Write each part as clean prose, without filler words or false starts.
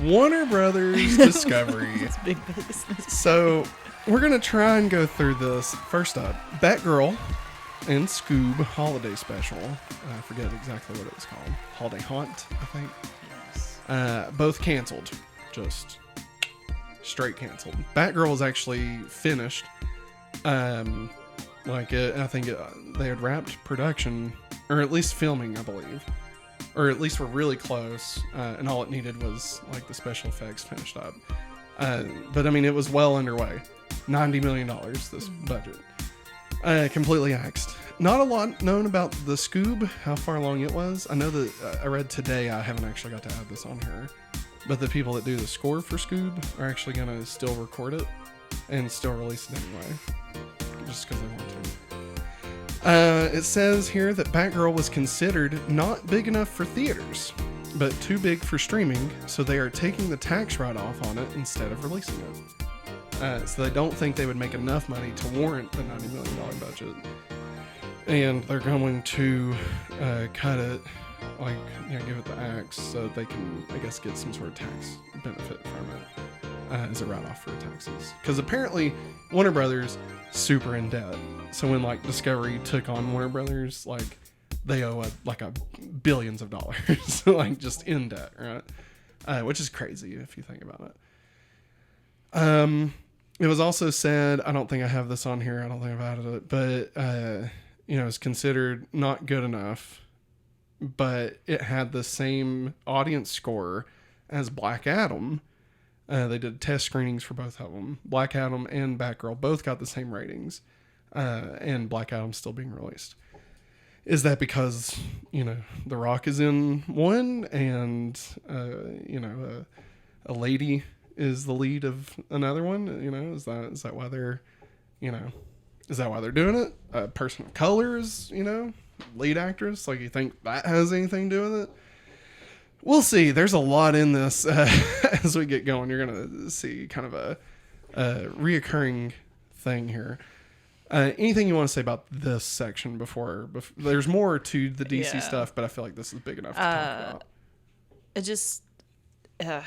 Warner Brothers Discovery. It's big business. So we're going to try and go through this. First up, Batgirl and Scoob Holiday Special. I forget exactly what it was called. Holiday Haunt, I think. Yes. Both canceled. Just straight canceled. Batgirl was actually finished. I think they had wrapped production, or at least filming, I believe. Or at least we're really close. And all it needed was like the special effects finished up. But I mean, it was well underway. $90 million, this budget. Completely axed. Not a lot known about the Scoob, how far along it was. I know that I read today, I haven't actually got to add this on here, but the people that do the score for Scoob are actually going to still record it and still release it anyway, just because they want to. It says here that Batgirl was considered not big enough for theaters, but too big for streaming, so they are taking the tax write-off on it instead of releasing it. So they don't think they would make enough money to warrant the $90 million budget. And they're going to cut it, give it the axe so they can, I guess, get some sort of tax benefit from it as a write-off for taxes. Because apparently Warner Brothers super in debt. So when Discovery took on Warner Brothers, they owe billions of dollars, just in debt, right? Which is crazy if you think about it. It was also said, I don't think I have this on here, I don't think I've added it, but it's considered not good enough, but it had the same audience score as Black Adam. They did test screenings for both of them. Black Adam and Batgirl both got the same ratings, and Black Adam's still being released. Is that because, The Rock is in one, and, a lady is the lead of another one? Is that why they're, is that why they're doing it? A person of color is, lead actress? You think that has anything to do with it? We'll see. There's a lot in this as we get going. You're going to see kind of a reoccurring thing here. Anything you want to say about this section before there's more to the DC stuff, but I feel like this is big enough to talk about. It just, I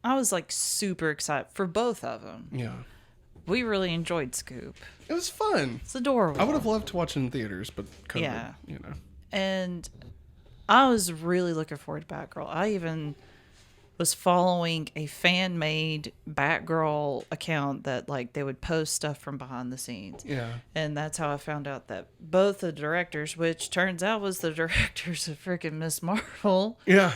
was super excited for both of them. Yeah. We really enjoyed Scoob. It was fun. It's adorable. I would have loved to watch it in theaters, but COVID, yeah. And I was really looking forward to Batgirl. I even was following a fan-made Batgirl account that they would post stuff from behind the scenes. Yeah. And that's how I found out that both the directors, which turns out was the directors of freaking Miss Marvel. Yeah.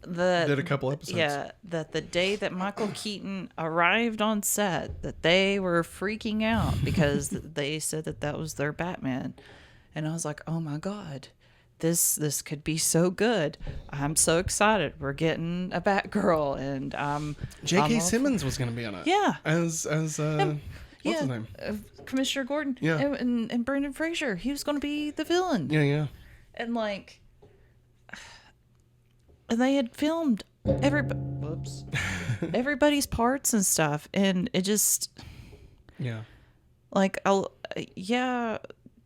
Did a couple episodes. Yeah, that the day that Michael Keaton arrived on set, that they were freaking out because they said that was their Batman. And I was like, oh my God, this could be so good. I'm so excited. We're getting a Batgirl. And J.K. Simmons was going to be on it. Yeah. As what's his name? Commissioner Gordon. Yeah. And Brendan Fraser. He was going to be the villain. Yeah. And and they had filmed everybody's parts and stuff, and it just The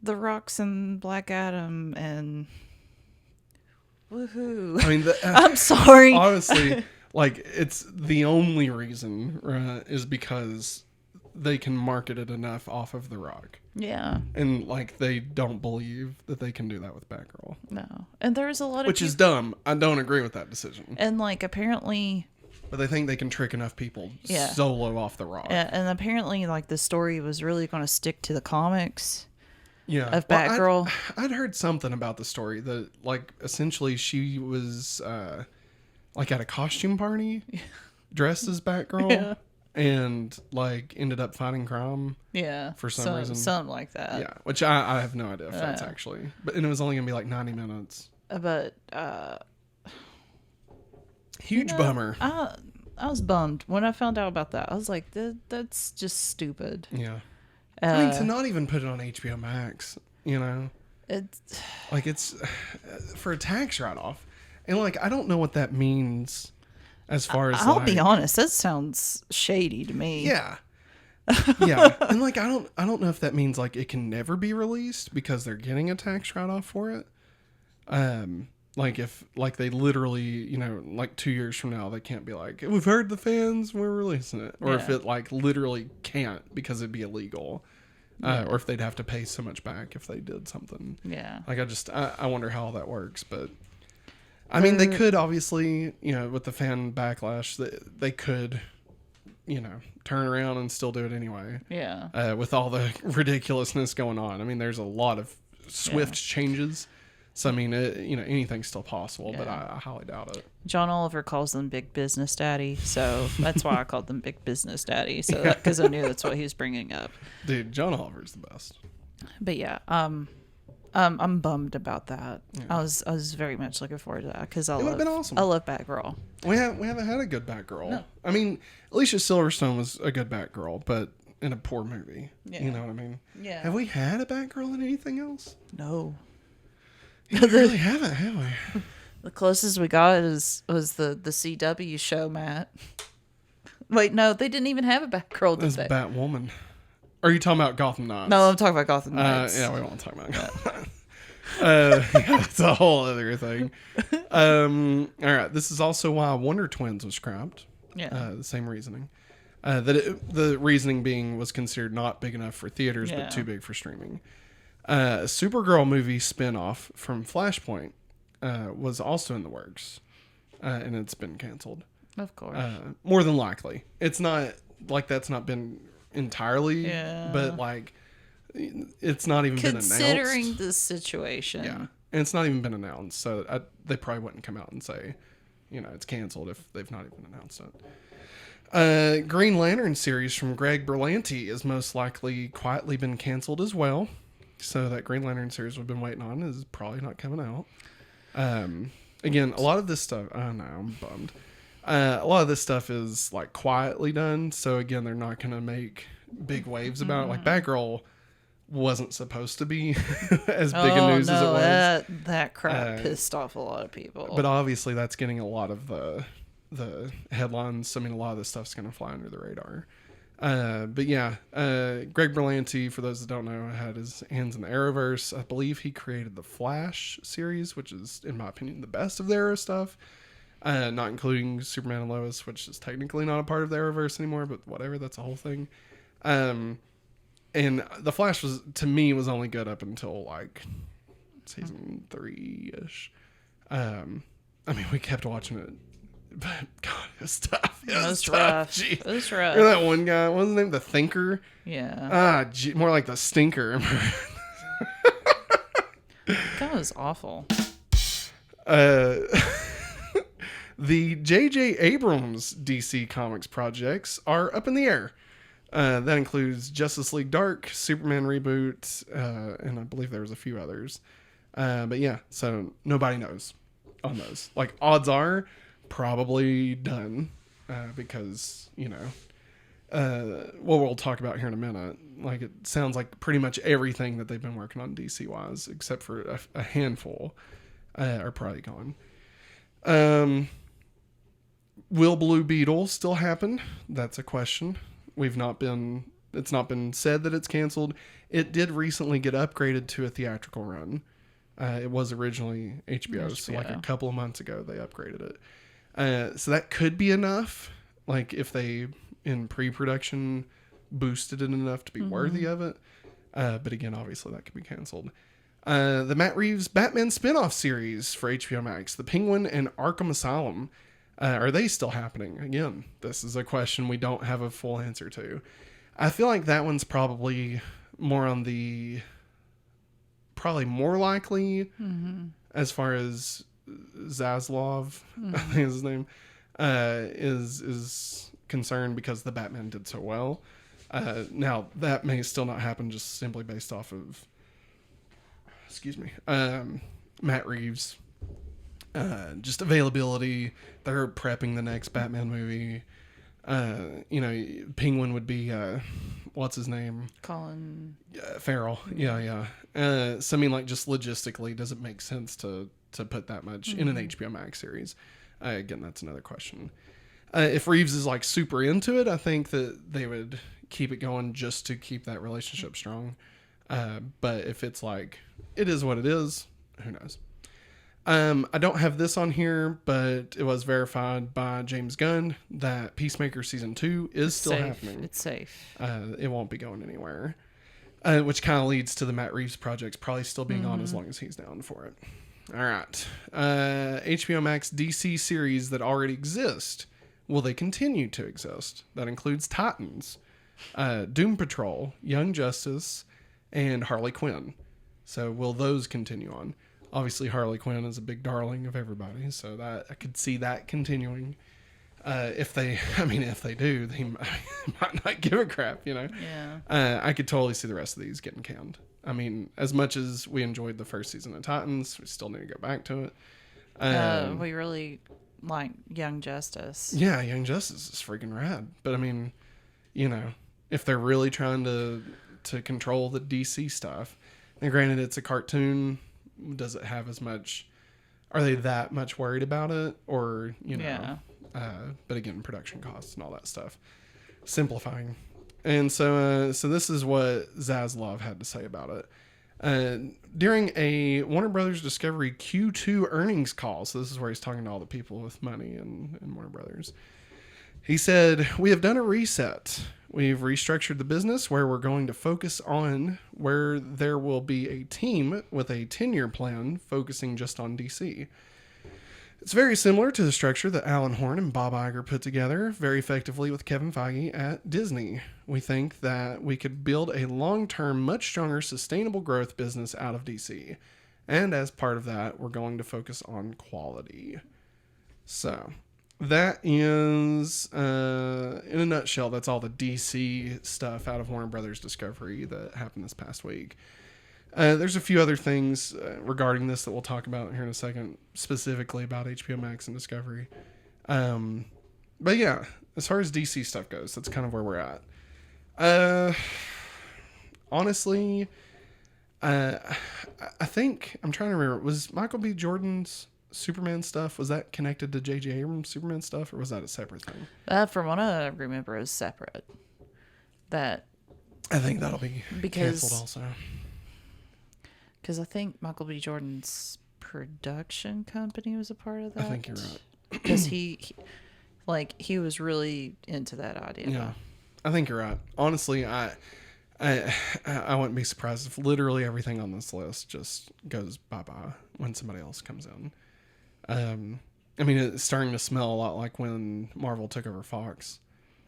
Rock's and Black Adam and woohoo. I mean, I'm sorry. Honestly, it's the only reason is because they can market it enough off of The Rock. Yeah. And they don't believe that they can do that with Batgirl. No. And there's a lot of which is dumb. I don't agree with that decision. And apparently, but they think they can trick enough people solo off The Rock. And apparently the story was really going to stick to the comics. Yeah. Of Batgirl. I'd heard something about the story that essentially she was at a costume party dressed as Batgirl. Yeah. And ended up fighting crime. Yeah. For some reason. Something like that. Yeah. Which I have no idea if that's actually. And it was only going to be 90 minutes. But huge bummer. I was bummed when I found out about that. I was like, that's just stupid. Yeah. I mean, to not even put it on HBO Max, it's it's for a tax write-off, and I don't know what that means. As far as I'll be honest, that sounds shady to me. Yeah. Yeah. And I don't know if that means it can never be released because they're getting a tax write-off for it. Like if like they literally, you know, like 2 years from now, they can't be like, we've heard the fans, we're releasing it. Or if it like literally can't because it'd be illegal. Or if they'd have to pay so much back if they did something. Yeah. Like I wonder how all that works. But I mean, they could obviously, you know, with the fan backlash, they could, you know, turn around and still do it anyway. Yeah. With all the ridiculousness going on. I mean, there's a lot of swift changes. So, I mean, you know, anything's still possible, but I highly doubt it. John Oliver calls them Big Business Daddy, so that's why I called them Big Business Daddy, so because I knew that's what he was bringing up. Dude, John Oliver's the best. But yeah, I'm bummed about that. Yeah. I was very much looking forward to that because it would have been awesome. I love Batgirl. We haven't had a good Batgirl. No. I mean, Alicia Silverstone was a good Batgirl, but in a poor movie. Yeah. You know what I mean? Yeah. Have we had a Batgirl in anything else? No. We really haven't, have we? The closest we got was the CW show, Matt. Wait, no, they didn't even have a Batgirl. It's Batwoman. Are you talking about Gotham Knights? No, I'm talking about Gotham Knights. Yeah, we won't talk about Gotham. Yeah, it's a whole other thing. All right, this is also why Wonder Twins was scrapped. Yeah, the same reasoning. The reasoning being was considered not big enough for theaters, but too big for streaming. A Supergirl movie spinoff from Flashpoint was also in the works, and it's been canceled. Of course. More than likely. It's not like that's not been entirely, but like it's not even been announced. Considering the situation. Yeah, and it's not even been announced, so they probably wouldn't come out and say, you know, it's canceled if they've not even announced it. Green Lantern series from Greg Berlanti is most likely quietly been canceled as well. So that Green Lantern series we've been waiting on is probably not coming out. Again, a lot of this stuff, I don't know, I'm bummed. A lot of this stuff is like quietly done. So again, they're not going to make big waves about it. Like Batgirl wasn't supposed to be as big a news as it was. That crap pissed off a lot of people. But obviously that's getting a lot of the headlines. I mean, a lot of this stuff's going to fly under the radar. But yeah, Greg Berlanti, for those that don't know, had his hands in the Arrowverse. I believe he created the Flash series, which is, in my opinion, the best of the Arrow stuff. Not including Superman and Lois, which is technically not a part of the Arrowverse anymore, but whatever, that's a whole thing. And the Flash to me was only good up until like season 3-ish. I mean, we kept watching it. But God, it was tough. It was rough. It was rough. Remember that one guy? What was his name? The Thinker? Yeah. More like the Stinker. That was awful. The J.J. Abrams DC Comics projects are up in the air. That includes Justice League Dark, Superman reboot, and I believe there was a few others. But yeah, so nobody knows on those. Like, odds are probably done because, you know, what we'll talk about here in a minute, like it sounds like pretty much everything that they've been working on DC wise, except for a handful, are probably gone. Will Blue Beetle still happen? That's a question. It's not been said that it's canceled. It did recently get upgraded to a theatrical run. It was originally HBO, so like a couple of months ago they upgraded it. So that could be enough. Like if they in pre-production boosted it enough to be worthy of it. But again, obviously that could be canceled. The Matt Reeves Batman spinoff series for HBO Max, The Penguin and Arkham Asylum. Are they still happening? Again, this is a question we don't have a full answer to. I feel like that one's probably more on the more likely as far as Zaslav, I think is his name, is concerned because the Batman did so well. Now that may still not happen just simply based off of Matt Reeves, just availability. They're prepping the next Batman movie. Penguin would be what's his name? Colin Farrell. Yeah. So I mean, like, just logistically, does it make sense to put that much in an HBO Max series? Again, that's another question. If Reeves is like super into it, I think that they would keep it going just to keep that relationship strong. But if it's like, it is what it is, who knows? I don't have this on here, but it was verified by James Gunn that Peacemaker Season 2 is still happening. It's safe. It won't be going anywhere. Which kind of leads to the Matt Reeves project's probably still being on as long as he's down for it. All right. HBO Max DC series that already exist. Will they continue to exist? That includes Titans, Doom Patrol, Young Justice, and Harley Quinn. So will those continue on? Obviously, Harley Quinn is a big darling of everybody, so that I could see that continuing. If they do, they might not give a crap, you know? Yeah. I could totally see the rest of these getting canned. I mean, as much as we enjoyed the first season of Titans, we still need to go back to it. We really like Young Justice. Yeah, Young Justice is freaking rad. But I mean, you know, if they're really trying to control the DC stuff, and granted it's a cartoon, does it have as much? Are they that much worried about it, or you know? Yeah. But again, production costs and all that stuff, simplifying. And so this is what Zaslav had to say about it. During a Warner Brothers Discovery Q2 earnings call, so this is where he's talking to all the people with money and Warner Brothers. He said, "We have done a reset. We've restructured the business where we're going to focus on where there will be a team with a 10-year plan focusing just on DC. It's very similar to the structure that Alan Horn and Bob Iger put together very effectively with Kevin Feige at Disney. We think that we could build a long-term, much stronger, sustainable growth business out of DC. And as part of that, we're going to focus on quality." So that is, in a nutshell, that's all the DC stuff out of Warner Brothers Discovery that happened this past week. There's a few other things regarding this that we'll talk about here in a second, specifically about HBO Max and Discovery. But yeah, as far as DC stuff goes, that's kind of where we're at. Honestly, I think, I'm trying to remember, was Michael B. Jordan's Superman stuff, was that connected to J.J. Abrams' Superman stuff, or was that a separate thing? From what I remember, is separate. That I think that'll be canceled also. Because I think Michael B. Jordan's production company was a part of that. I think you're right. Because he was really into that idea. Yeah, I think you're right. Honestly, I wouldn't be surprised if literally everything on this list just goes bye-bye when somebody else comes in. I mean, it's starting to smell a lot like when Marvel took over Fox,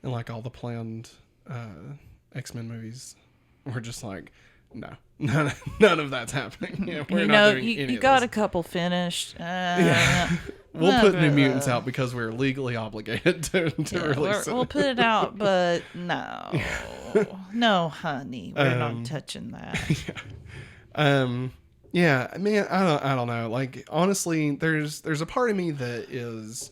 and like all the planned X-Men movies were just like, no, none of that's happening. Yeah, we're not doing any you of got this. a couple finished. Yeah. We'll put New Mutants out because we're legally obligated to release it. We'll put it out, but no. No, honey. We're not touching that. Yeah, I mean, I don't know. Like, honestly, there's a part of me that is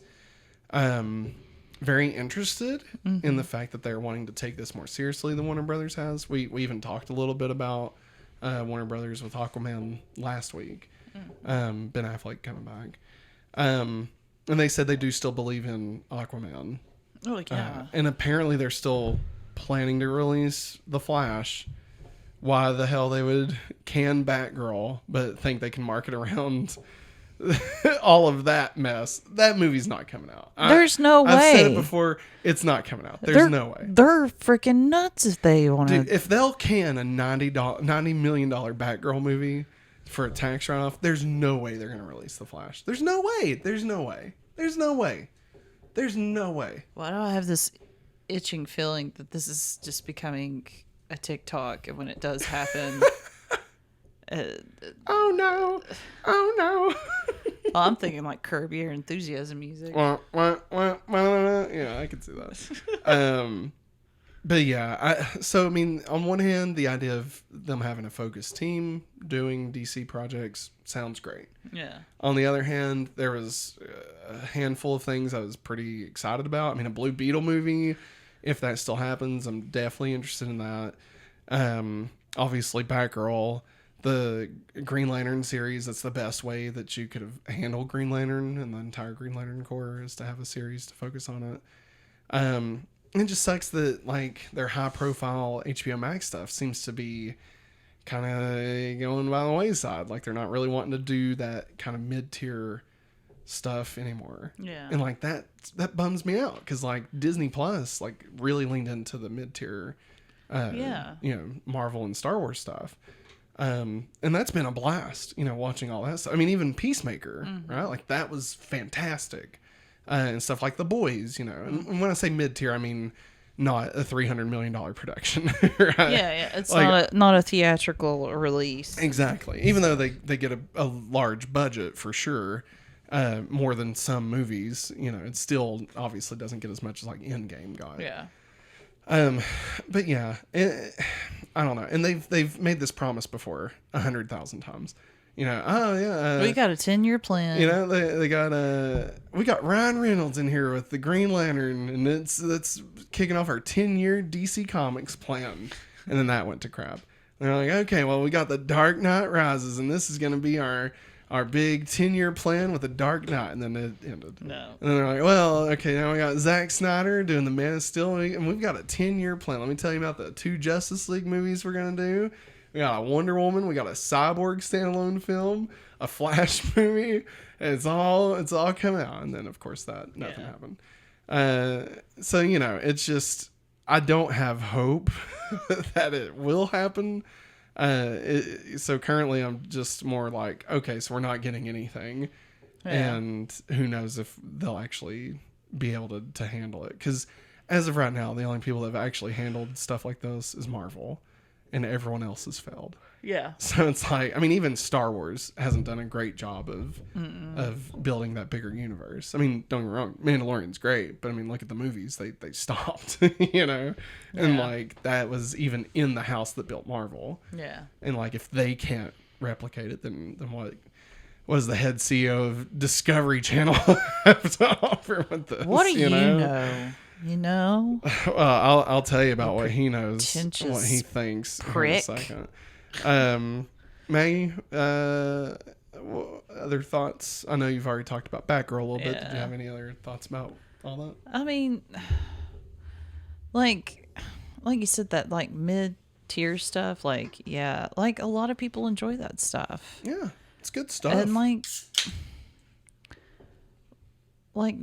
very interested in the fact that they're wanting to take this more seriously than Warner Brothers has. We even talked a little bit about Warner Brothers with Aquaman last week. Ben Affleck coming back. And they said they do still believe in Aquaman. Oh, yeah. And apparently they're still planning to release The Flash. Why the hell they would can Batgirl, but think they can market around all of that mess. That movie's not coming out. There's no way. I've said it before. It's not coming out. There's no way. They're freaking nuts if they want to. If they'll can a $90 million Batgirl movie for a tax write-off, there's no way they're going to release The Flash. There's no way. There's no way. There's no way. There's no way. Why do I have this itching feeling that this is just becoming a TikTok, and when it does happen, oh no, oh no. well, I'm thinking like Curb Your Enthusiasm music. Yeah, I can see that. But yeah, so I mean, on one hand, the idea of them having a focused team doing DC projects sounds great. Yeah. On the other hand, there was a handful of things I was pretty excited about. I mean, a Blue Beetle movie. If that still happens, I'm definitely interested in that. Obviously, Batgirl, the Green Lantern series, that's the best way that you could have handled Green Lantern and the entire Green Lantern Corps is to have a series to focus on it. It just sucks that like their high-profile HBO Max stuff seems to be kind of going by the wayside. Like they're not really wanting to do that kind of mid-tier stuff anymore. Yeah. And like that bums me out because like Disney Plus like really leaned into the mid-tier Marvel and Star Wars stuff. And that's been a blast, watching all that stuff. I mean, even Peacemaker, right? Like that was fantastic. And stuff like The Boys, and when I say mid-tier, I mean not a $300 million production. Right? Yeah. It's like, not a theatrical release. Exactly. Even though they get a large budget for sure, more than some movies, it still obviously doesn't get as much as like Endgame got. Yeah. But yeah, I don't know. And they've made this promise before 100,000 times. We got a 10-year plan. We got Ryan Reynolds in here with the Green Lantern, and that's kicking off our 10-year DC Comics plan. And then that went to crap. And they're like, okay, well, we got the Dark Knight Rises, and this is going to be our big 10-year plan with the Dark Knight. And then it ended. No. And then they're like, well, okay, now we got Zack Snyder doing the Man of Steel, and we've got a 10-year plan. Let me tell you about the 2 Justice League movies we're going to do. We got a Wonder Woman. We got a Cyborg standalone film, a Flash movie. And it's all coming out. And then, of course, nothing happened. So, it's just, I don't have hope that it will happen. So currently I'm just more like, okay, so we're not getting anything. Yeah. And who knows if they'll actually be able to handle it. Because as of right now, the only people that have actually handled stuff like this is Marvel. And everyone else has failed. Yeah. So it's like, I mean, even Star Wars hasn't done a great job of building that bigger universe. I mean, don't get me wrong, Mandalorian's great, but I mean, look at the movies. They stopped, And like that was even in the house that built Marvel. Yeah. And like if they can't replicate it, then what does the head CEO of Discovery Channel have to offer with this? What do you know? Well, I'll tell you about what he knows, what he thinks prick. in a second. May, other thoughts? I know you've already talked about Batgirl a little bit. Did you have any other thoughts about all that? I mean, like you said, that like mid-tier stuff, like a lot of people enjoy that stuff. Yeah, it's good stuff. And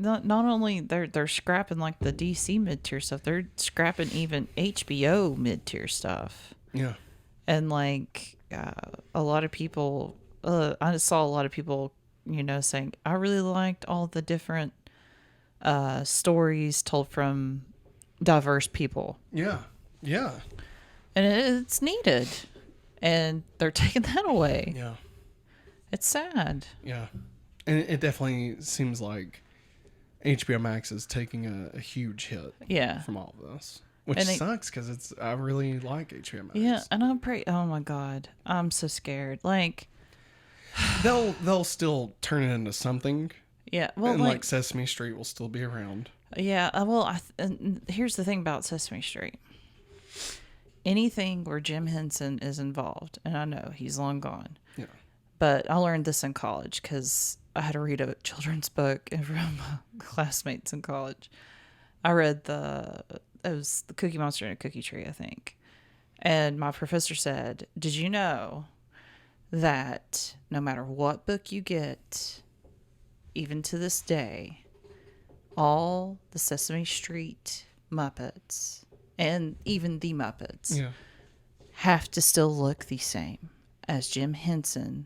not only they're scrapping like the DC mid-tier stuff, they're scrapping even HBO mid-tier stuff. Yeah. And like a lot of people, I saw a lot of people, saying, I really liked all the different stories told from diverse people. Yeah. Yeah. And it's needed. And they're taking that away. Yeah. It's sad. Yeah. And it definitely seems like HBO Max is taking a huge hit from all of this. Which sucks because I really like HBO Max. Yeah, and oh my God, I'm so scared. Like, they'll still turn it into something. Yeah, well, and like Sesame Street will still be around. Yeah, well, and here's the thing about Sesame Street. Anything where Jim Henson is involved, and I know he's long gone. Yeah. But I learned this in college because I had to read a children's book from my classmates in college. I read it was The Cookie Monster and a Cookie Tree, I think. And my professor said, did you know that no matter what book you get, even to this day, all the Sesame Street Muppets and even the Muppets have to still look the same as Jim Henson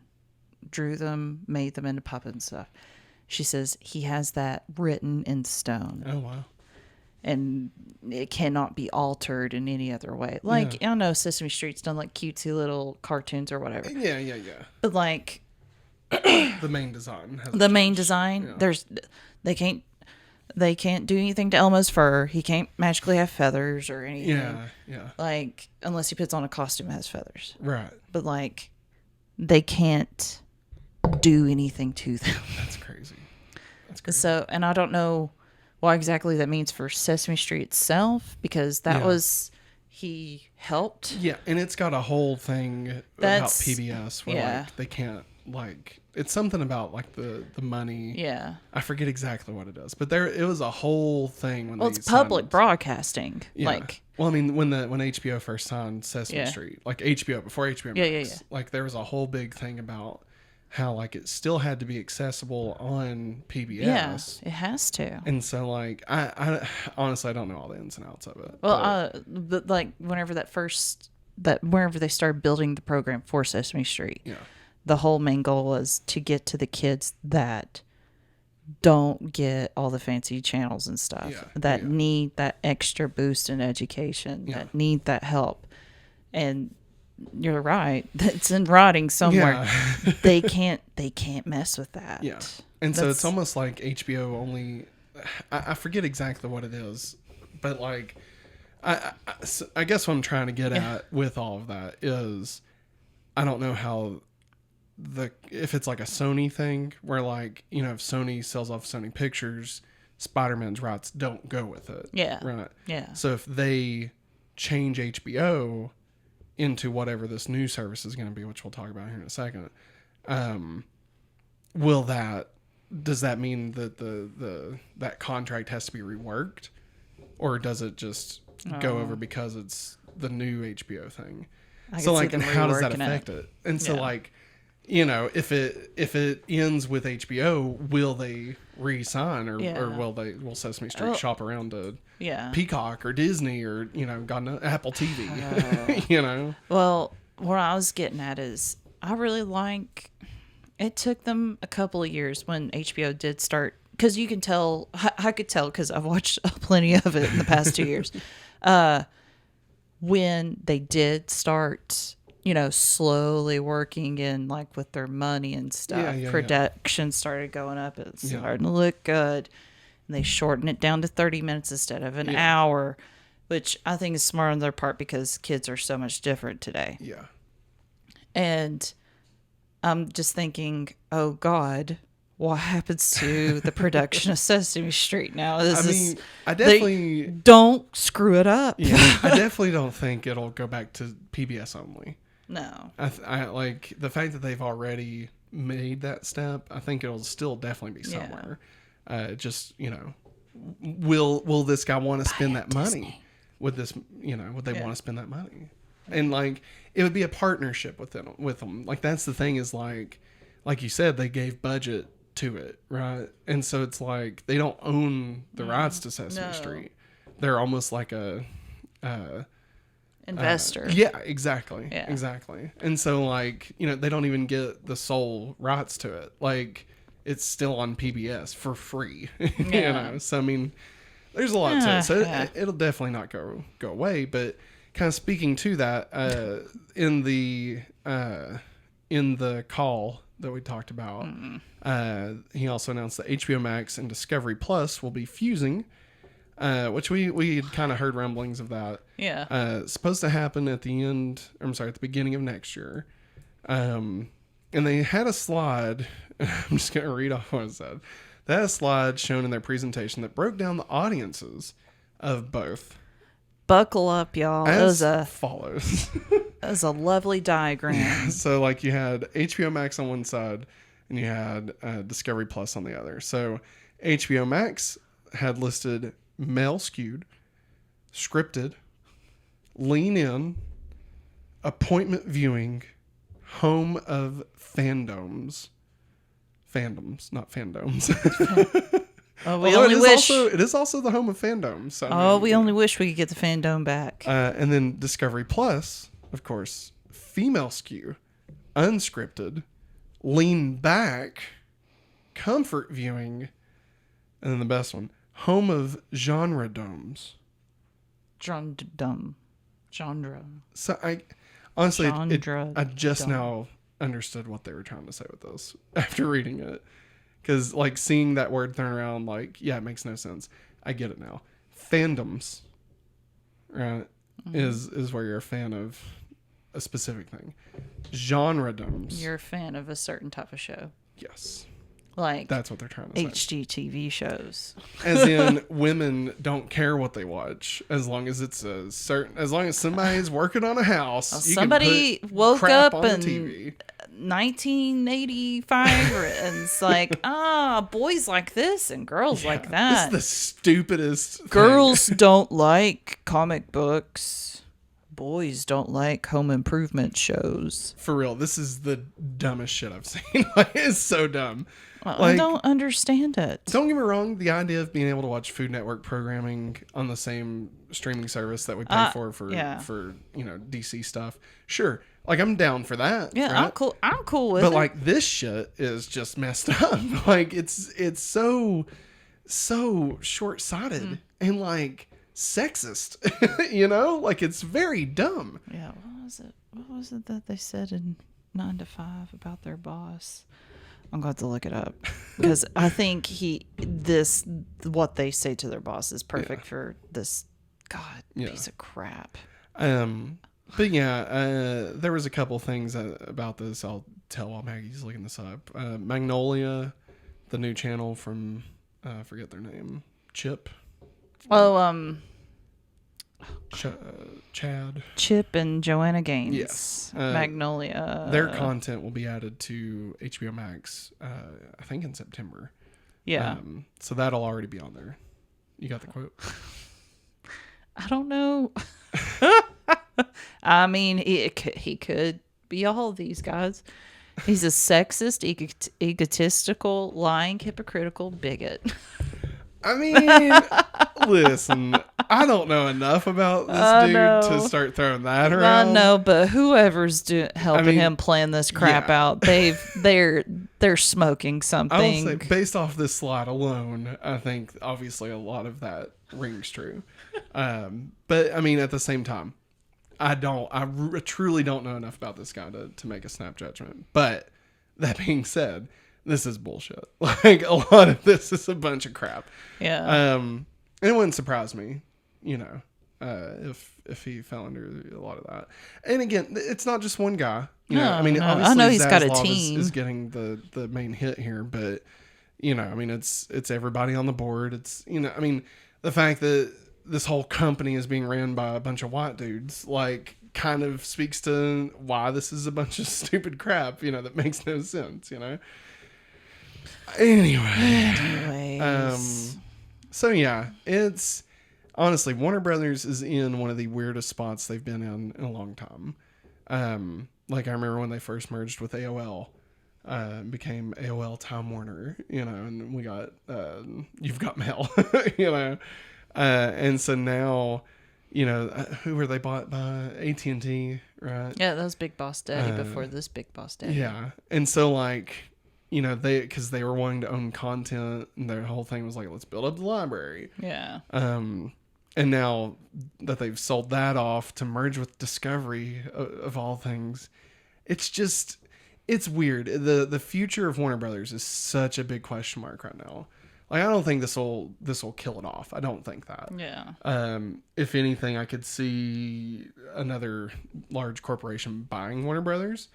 drew them, made them into puppets and stuff. She says he has that written in stone. Oh, wow. And it cannot be altered in any other way. Like, I know Sesame Street's done like cutesy little cartoons or whatever. Yeah. But like the main design. They can't do anything to Elmo's fur. He can't magically have feathers or anything. Yeah. Like, unless he puts on a costume that has feathers. Right. But like, they can't do anything to them. That's crazy. So, and I don't know what exactly that means for Sesame Street itself, because that was, he helped. Yeah, and it's got a whole thing about PBS where like they can't, like, it's something about like the money. Yeah. I forget exactly what it is, but it was a whole thing when Well, they it's public signed- broadcasting. Yeah. Like, well, I mean, when HBO first signed Sesame Yeah. Street, like HBO before HBO Max, Yeah. like there was a whole big thing about how like it still had to be accessible on PBS. yeah, it has to. And so like I honestly I don't know all the ins and outs of it. Well, but like whenever they started building the program for Sesame Street, yeah. the whole main goal was to get to the kids that don't get all the fancy channels and stuff, Yeah, that yeah. need that extra boost in education, that need that help. And you're right, that's in writing somewhere. Yeah. they can't mess with that. Yeah. And so it's almost like HBO only I forget exactly what it is, but like I guess what I'm trying to get at with all of that is I don't know how if it's like a Sony thing where like, you know, if Sony sells off Sony Pictures, Spider-Man's rights don't go with it. Yeah. Right. Yeah. So if they change HBO into whatever this new service is going to be, which we'll talk about here in a second, does that mean that that contract has to be reworked, or does it just go over because it's the new HBO thing? So like, and how does that affect it? And so like, you know, if it ends with HBO, will they re-sign or will Sesame Street shop around to Peacock or Disney or, you know, God knows, Apple TV, you know? Well, what I was getting at is I really like, it took them a couple of years when HBO did start, because you can tell, I could tell because I've watched plenty of it in the past 2 years, when they did start, you know, slowly working in like with their money and stuff. Production started going up. It's starting to look good. And they shortened it down to 30 minutes instead of an hour, which I think is smart on their part because kids are so much different today. Yeah. And I'm just thinking, oh God, what happens to the production of Sesame Street now? I definitely don't screw it up. Yeah, I definitely don't think it'll go back to PBS only. No. I like the fact that they've already made that step. I think it'll still definitely be somewhere. Just, you know, will this guy want to spend that money? Would this, you know, would they want to spend that money? And like, it would be a partnership with them. Like, that's the thing is like you said, they gave budget to it, right? And so it's like they don't own the rights to Sesame Street. They're almost like a investor. Exactly. And so like, you know, they don't even get the sole rights to it. Like, it's still on PBS for free. You know, so I mean, there's a lot to it. So it'll definitely not go away. But kind of speaking to that, in the call that we talked about, he also announced that HBO Max and Discovery Plus will be fusing, which we had kind of heard rumblings of that. Yeah. It's supposed to happen at the beginning of next year. And they had a slide. I'm just going to read off what it said. They had a slide shown in their presentation that broke down the audiences of both. Buckle up, y'all. As follows. That was a lovely diagram. So, like, you had HBO Max on one side, and you had Discovery Plus on the other. So, HBO Max had listed male skewed, scripted, lean in, appointment viewing, home of fandoms, not fandoms. We only wish. It is also the home of fandoms. So, we only wish we could get the fandom back. And then Discovery Plus, of course, female skew, unscripted, lean back, comfort viewing, and then the best one, home of genre domes. Genre. So I honestly, I just dome. now understood what they were trying to say with this after reading it. Because, like, seeing that word thrown around, like, it makes no sense. I get it now. Fandoms, right, is where you're a fan of a specific thing. Genre-doms. You're a fan of a certain type of show. Yes. Like, that's what they're trying to say. HGTV shows. As in, women don't care what they watch as long as it's as long as somebody's working on a house. Somebody woke up and 1985, and it's like, boys like this and girls like that. This is the stupidest thing. Girls don't like comic books. Boys don't like home improvement shows. For real, this is the dumbest shit I've seen. Like, it's so dumb. I don't understand it. Don't get me wrong. The idea of being able to watch Food Network programming on the same streaming service that we pay for DC stuff. Sure. Like, I'm down for that. Yeah, right? I'm cool with it. But like, this shit is just messed up. Like, it's so short-sighted and like sexist. Like, it's very dumb. Yeah. What was it that they said in 9 to 5 about their boss? I'm going to look it up because I think what they say to their boss is perfect for this piece of crap. But yeah, there was a couple things about this. I'll tell while Maggie's looking this up. Magnolia, the new channel from I forget their name, Chip. Chad. Chip and Joanna Gaines. Yes. Magnolia. Their content will be added to HBO Max, I think in September. Yeah. So that'll already be on there. You got the quote? I don't know. I mean, he could be all these guys. He's a sexist, egotistical, lying, hypocritical bigot. I mean, listen, I don't know enough about this dude to start throwing that around. I know, but whoever's helping him plan this crap out, they're smoking something. I will say, based off this slide alone, I think obviously a lot of that rings true. But I mean, at the same time, I truly don't know enough about this guy to make a snap judgment. But that being said, this is bullshit. Like, a lot of this is a bunch of crap. Yeah. And it wouldn't surprise me, if he fell under a lot of that. And again, it's not just one guy. Obviously, I know he's got a Zaslav team. is getting the main hit here, but it's everybody on the board. It's the fact that this whole company is being ran by a bunch of white dudes, like, kind of speaks to why this is a bunch of stupid crap, that makes no sense, Anyways. So yeah, it's honestly, Warner Brothers is in one of the weirdest spots they've been in a long time. Like, I remember when they first merged with AOL, became AOL Time Warner, and we got, You've Got Mail, and so now, who were they bought by? AT&T, right? Yeah, that was Big Boss Daddy before this Big Boss Daddy. Yeah. And so, like, because they were wanting to own content, and their whole thing was like, let's build up the library. Yeah. And now that they've sold that off to merge with Discovery, of all things, it's weird. The future of Warner Brothers is such a big question mark right now. Like, I don't think this will kill it off. I don't think that. Yeah. If anything, I could see another large corporation buying Warner Brothers.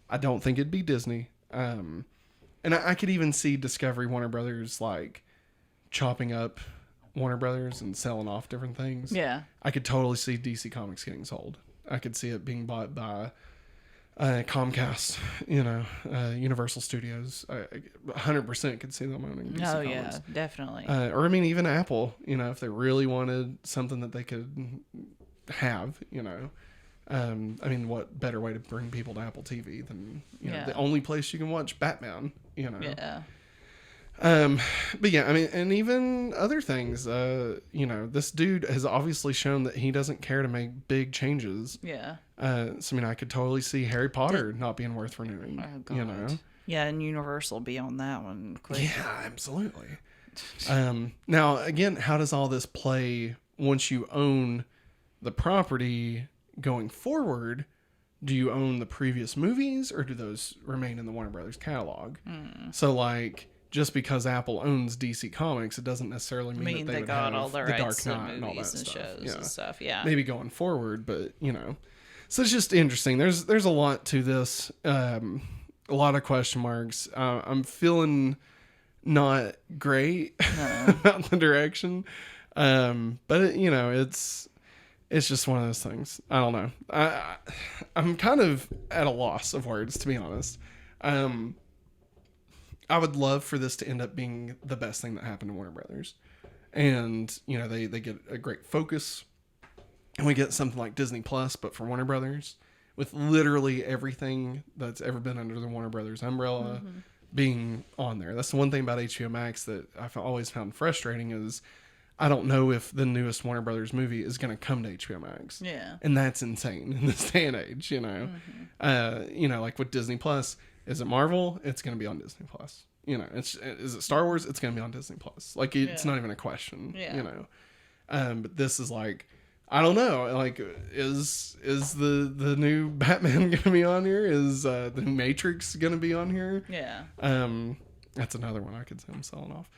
I don't think it'd be Disney. And I could even see Discovery Warner Brothers, like, chopping up Warner Brothers and selling off different things. Yeah. I could totally see DC Comics getting sold. I could see it being bought by Comcast, Universal Studios. I 100% could see them owning DC Comics. Yeah, definitely. Or, even Apple, if they really wanted something that they could have, what better way to bring people to Apple TV than, the only place you can watch Batman, Yeah. But yeah, and even other things, this dude has obviously shown that he doesn't care to make big changes. Yeah. So, I could totally see Harry Potter not being worth renewing, Oh, God. Yeah, and Universal be on that one quick. Yeah, absolutely. Now, again, how does all this play once you own the property going forward? Do you own the previous movies, or do those remain in the Warner Brothers catalog? So, like, just because Apple owns DC Comics, it doesn't necessarily mean that they would got have all the the rights Dark to Knight and all that movies and stuff. shows and stuff. Yeah. Maybe going forward, but so it's just interesting. There's a lot to this. A lot of question marks. I'm feeling not great about the direction, but it's just one of those things. I don't know. I'm kind of at a loss of words, to be honest. I would love for this to end up being the best thing that happened to Warner Brothers. And, you know, they get a great focus. And we get something like Disney Plus, but for Warner Brothers, with literally everything that's ever been under the Warner Brothers umbrella being on there. That's the one thing about HBO Max that I've always found frustrating is I don't know if the newest Warner Brothers movie is going to come to HBO Max. Yeah. And that's insane in this day and age, you know. You know, like with Disney Plus, is it Marvel? It's going to be on Disney Plus. You know, is it Star Wars? It's going to be on Disney Plus. Like, it's not even a question, you know. But this is like, I don't know. Like, is the new Batman going to be on here? Is the new Matrix going to be on here? Yeah. That's another one I could say I'm selling off.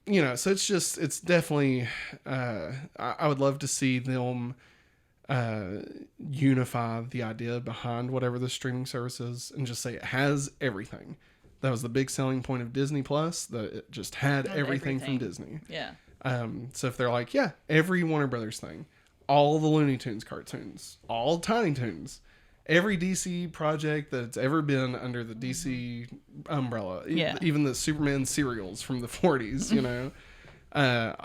You know, so it's definitely, I would love to see them unify the idea behind whatever the streaming service is and just say it has everything. That was the big selling point of Disney Plus, that it just had everything from Disney. Yeah. So if they're like, yeah, every Warner Brothers thing, all the Looney Tunes cartoons, all Tiny Toons, every DC project that's ever been under the DC umbrella, even the Superman serials from the 40s, you know,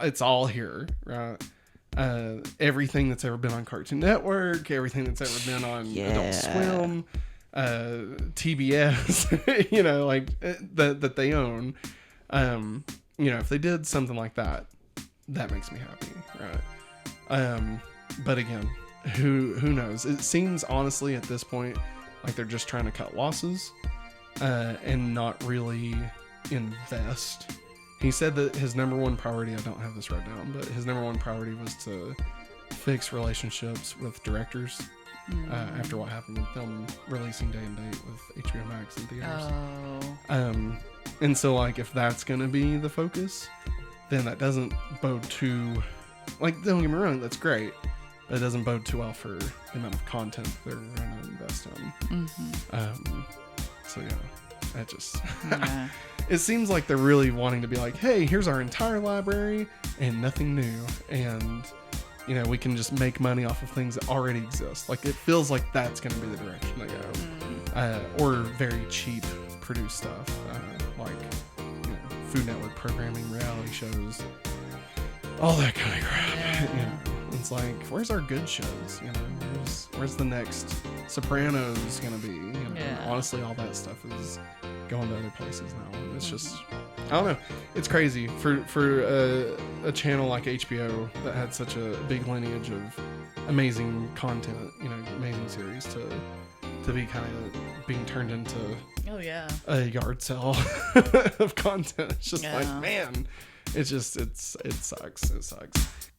it's all here, right? Everything that's ever been on Cartoon Network, everything that's ever been on Adult Swim, TBS, you know, like that they own. You know, if they did something like that, that makes me happy, right? But again, who knows? It seems honestly at this point like they're just trying to cut losses and not really invest. He said that his number one priority, I don't have this right down, but his number one priority was to fix relationships with directors after what happened with them releasing day and date with HBO Max in theaters. And so, like, if that's going to be the focus, then that doesn't bode too... Like, don't get me wrong, that's great. But it doesn't bode too well for the amount of content they're going to invest in. So, yeah, that just... It seems like they're really wanting to be like, hey, here's our entire library and nothing new. And, you know, we can just make money off of things that already exist. Like, it feels like that's going to be the direction they go. Or very cheap produced stuff. Like, you know, Food Network programming, reality shows, all that kind of crap. You know, it's like, where's our good shows? You know, where's the next Sopranos going to be? You know, honestly, all that stuff is going to other places now. And it's just, I don't know. It's crazy for a channel like HBO that had such a big lineage of amazing content, you know, amazing series to be kind of being turned into a yard sale of content. It's just like, man, it sucks. It sucks.